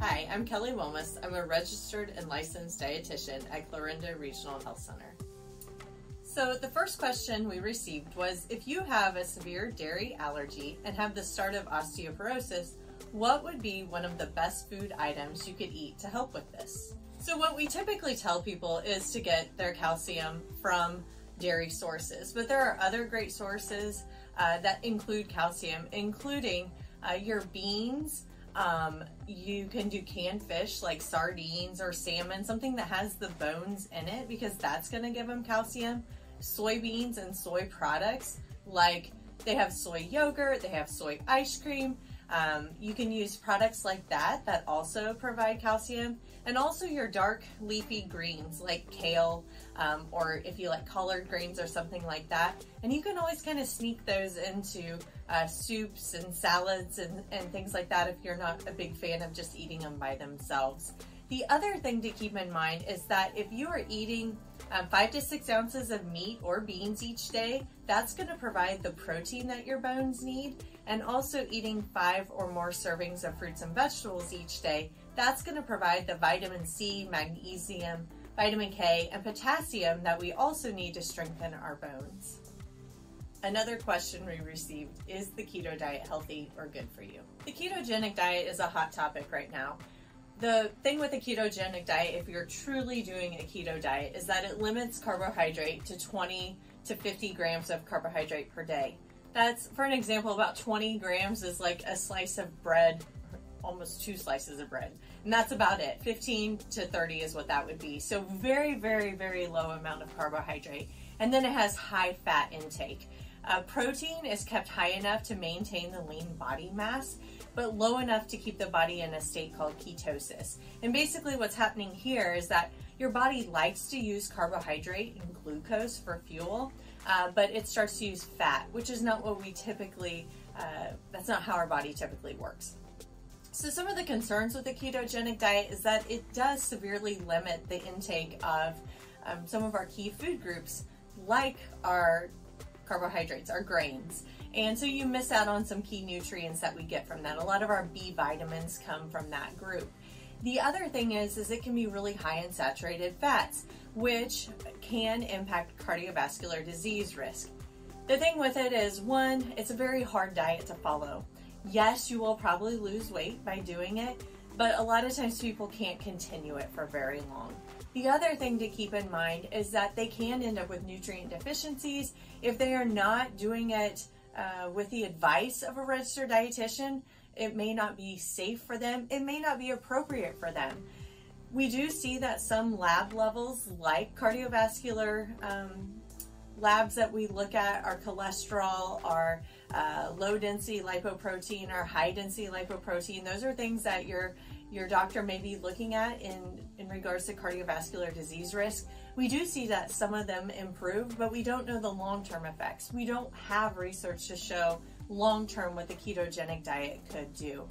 Hi, I'm Kelly Wilmus. I'm a registered and licensed dietitian at Clarinda Regional Health Center. So the first question we received was, if you have a severe dairy allergy and have the start of osteoporosis, what would be one of the best food items you could eat to help with this? So what we typically tell people is to get their calcium from dairy sources, but there are other great sources that include calcium, including your beans. You can do canned fish like sardines or salmon, something that has the bones in it, because that's going to give them calcium. Soybeans and soy products, like they have soy yogurt, they have soy ice cream. You can use products like that also provide calcium, and also your dark leafy greens like kale, or if you like collard greens or something like that. And you can always kind of sneak those into soups and salads and things like that if you're not a big fan of just eating them by themselves. The other thing to keep in mind is that if you are eating 5 to 6 ounces of meat or beans each day, that's going to provide the protein that your bones need. And also eating 5 or more servings of fruits and vegetables each day, that's going to provide the vitamin C, magnesium, vitamin K, and potassium that we also need to strengthen our bones. Another question we received, is the keto diet healthy or good for you? The ketogenic diet is a hot topic right now. The thing with a ketogenic diet, if you're truly doing a keto diet, is that it limits carbohydrate to 20 to 50 grams of carbohydrate per day. That's, for an example, about 20 grams is like a slice of bread, almost 2 slices of bread. And that's about it. 15 to 30 is what that would be. So very, very, very low amount of carbohydrate. And then it has high fat intake. Protein is kept high enough to maintain the lean body mass, but low enough to keep the body in a state called ketosis. And basically what's happening here is that your body likes to use carbohydrate and glucose for fuel, but it starts to use fat, which is not what we typically, that's not how our body typically works. So some of the concerns with the ketogenic diet is that it does severely limit the intake of some of our key food groups, like our carbohydrates, our grains. And so you miss out on some key nutrients that we get from that. A lot of our B vitamins come from that group. The other thing is it can be really high in saturated fats, which can impact cardiovascular disease risk. The thing with it is, one, it's a very hard diet to follow. Yes, you will probably lose weight by doing it, but a lot of times people can't continue it for very long. The other thing to keep in mind is that they can end up with nutrient deficiencies if they are not doing it with the advice of a registered dietitian. It may not be safe for them. It may not be appropriate for them. We do see that some lab levels, like cardiovascular labs that we look at, our cholesterol, our low density lipoprotein, our high density lipoprotein, those are things that your doctor may be looking at in regards to cardiovascular disease risk. We do see that some of them improve, but we don't know the long-term effects. We don't have research to show long-term what the ketogenic diet could do.